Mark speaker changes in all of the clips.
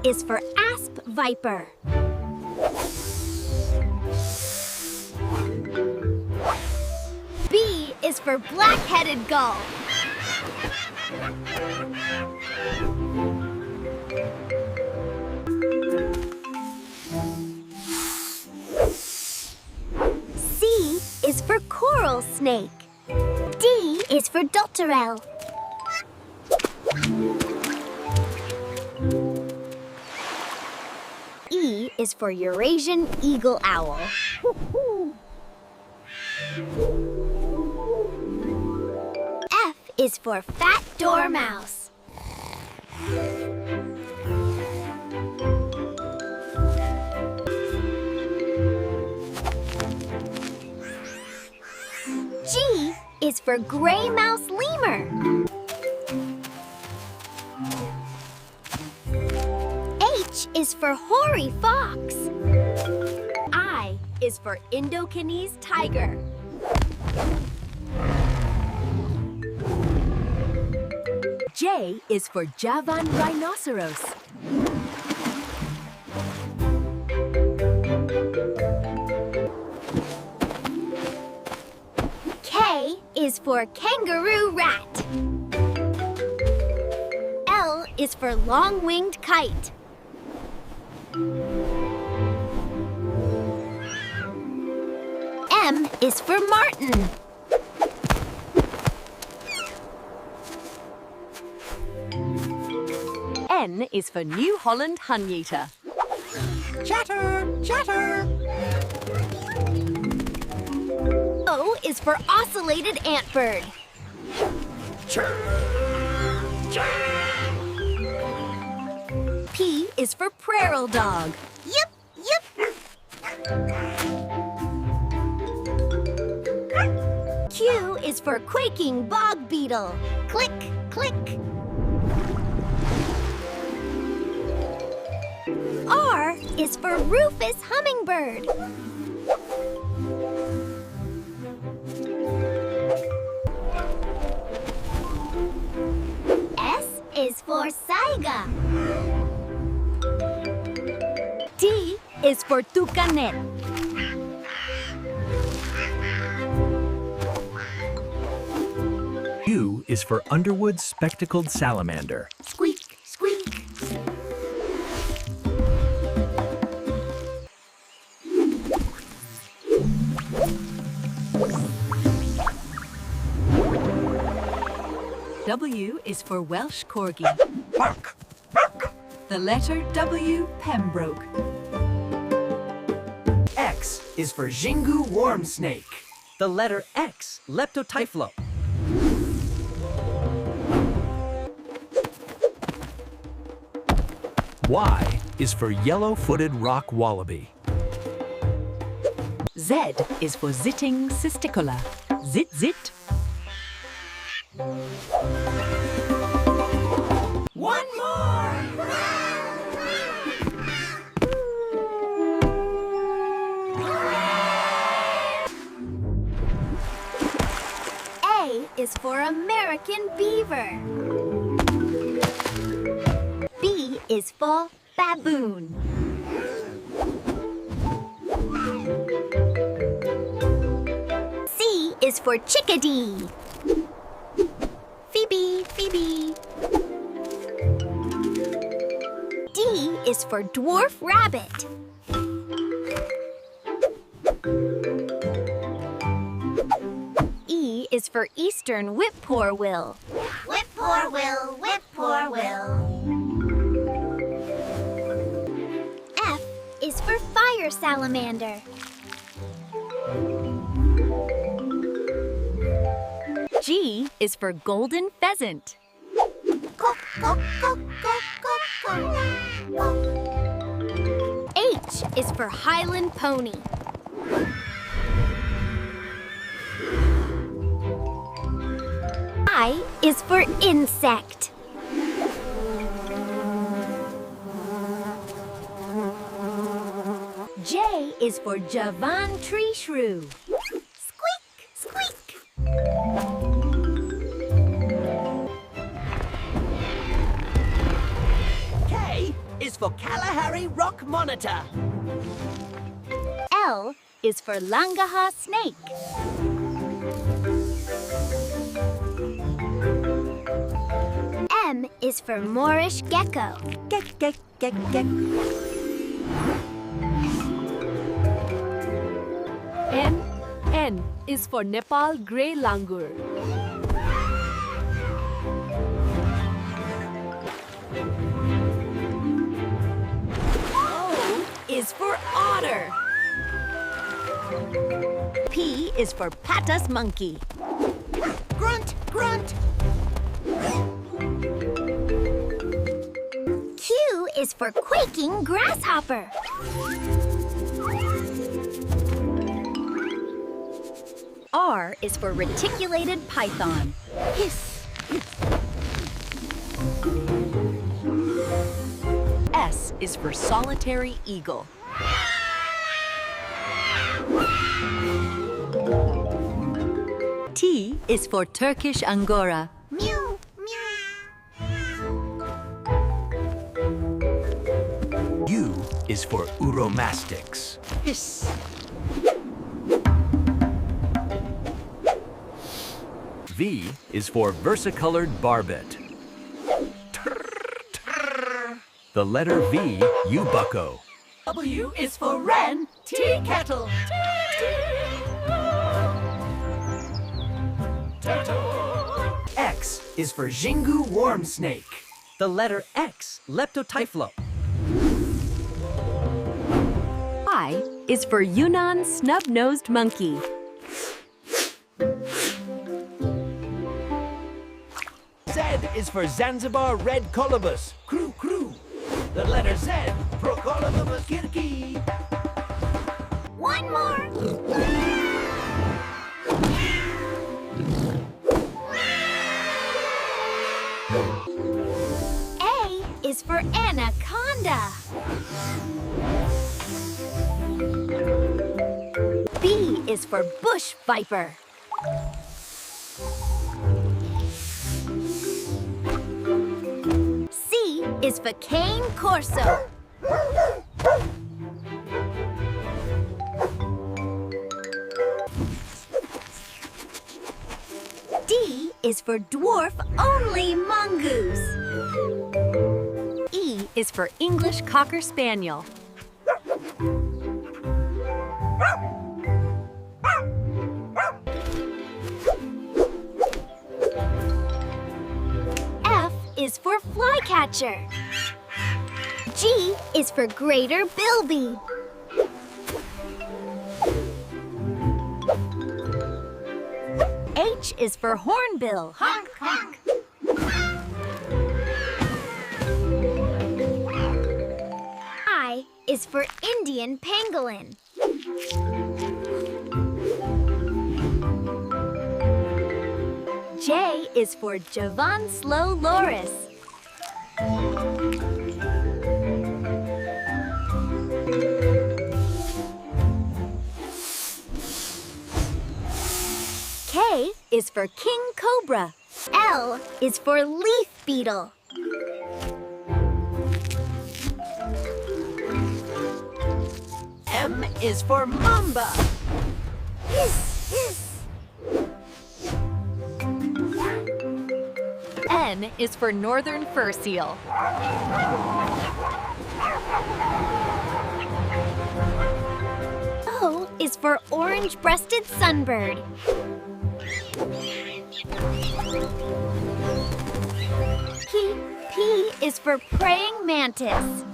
Speaker 1: is for Asp Viper. B is for black-headed gull. C is for coral snake. D is for Dotterel. E is for Eurasian eagle owl. F is for fat dormouse. G is for gray mouse lemur. H is for hoary fox. I is for Indochinese tiger. J is for Javan rhinoceros. K is for kangaroo rat. L is for long-winged kite. M is for martin. N is for New Holland honeyeater.
Speaker 2: Chatter, chatter.
Speaker 1: O is for ocellated antbird. P is for prairie dog.
Speaker 2: Yip, yip.
Speaker 1: Q is for quaking bog beetle. Click, click. R is for rufous hummingbird. S is for saiga. T is for toucanet.
Speaker 3: U is for Underwood spectacled salamander.
Speaker 2: Squeak, squeak.
Speaker 4: W is for Welsh corgi.
Speaker 2: Bark, bark.
Speaker 4: The letter W, Pembroke.
Speaker 2: X is for Xingu worm snake.
Speaker 5: The letter X, Leptotyphlo.
Speaker 3: Y is for yellow-footed rock wallaby.
Speaker 4: Z is for Zitting cisticola. Zit, zit.
Speaker 2: One more.
Speaker 1: A is for American beaver. B is for baboon. C is for chickadee. Phoebe, Phoebe. D is for dwarf rabbit. E is for eastern whippoorwill.
Speaker 2: Whippoorwill, whippoorwill.
Speaker 1: F is for fire salamander. G is for golden pheasant. H is for Highland pony. I is for insect. J is for Javan tree shrew. Squeak, squeak.
Speaker 2: K
Speaker 5: is for Kalahari Rock Monitor.
Speaker 1: L is for Langaha snake. M is for Moorish gecko.
Speaker 4: N is for Nepal grey langur.
Speaker 1: O is for otter. P is for Patas monkey.
Speaker 2: Grunt, grunt.
Speaker 1: Q is for quaking grasshopper. R is for reticulated python. Hiss.
Speaker 4: S is for solitary eagle.
Speaker 6: T is for Turkish Angora.
Speaker 1: Mew,
Speaker 3: U is for Uromastyx.
Speaker 5: Hiss.
Speaker 3: V is for versicolored barbet. The letter V, U bucko.
Speaker 5: W is for wren, tea kettle.
Speaker 2: X is for Xingu worm snake.
Speaker 5: The letter X, Leptotyphlo.
Speaker 4: I is for Yunnan snub-nosed monkey.
Speaker 3: Z is for Zanzibar Red Colobus.
Speaker 2: Crew, crew. The letter Z, Procolobus kirki.
Speaker 1: One more. A is for Anaconda. B is for Bush Viper. C is for cane Corso. D is for dwarf only mongoose.
Speaker 4: E is for English cocker spaniel.
Speaker 1: F is for flycatcher. G is for greater Bilby. H is for hornbill.
Speaker 2: Honk, honk.
Speaker 1: I is for Indian pangolin. J is for Javan slow loris. K is for king cobra. L is for leaf beetle.
Speaker 5: M is for mamba.
Speaker 1: Hiss, hiss.
Speaker 4: N is for northern fur seal.
Speaker 1: O is for orange-breasted sunbird. P is for praying mantis.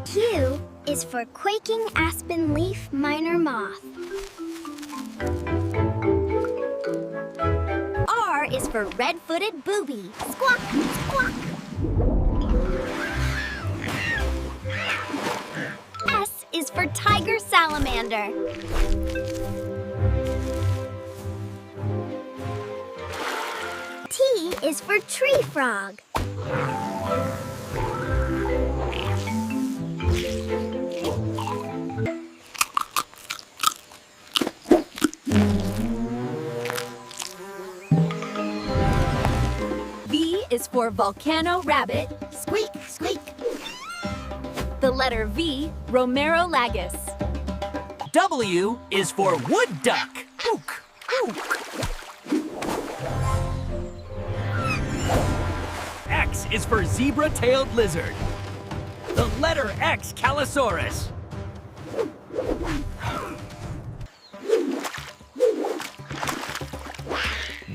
Speaker 1: Q is for quaking aspen leaf miner moth. R is for red-footed booby. Squawk, squawk. S is for tiger salamander. T is for tree frog.
Speaker 4: V
Speaker 1: is for Volcano Rabbit.
Speaker 2: Squeak, squeak.
Speaker 1: The letter V, Romero Lagus.
Speaker 5: W is for wood duck. Ook, ook.
Speaker 3: X is for zebra-tailed lizard.
Speaker 5: The letter X, Calosaurus.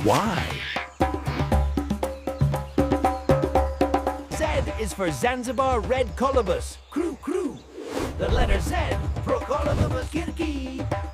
Speaker 3: Y.
Speaker 2: Z is for Zanzibar Red Colobus. Crew, crew. The letter Z, Procolamus kirki.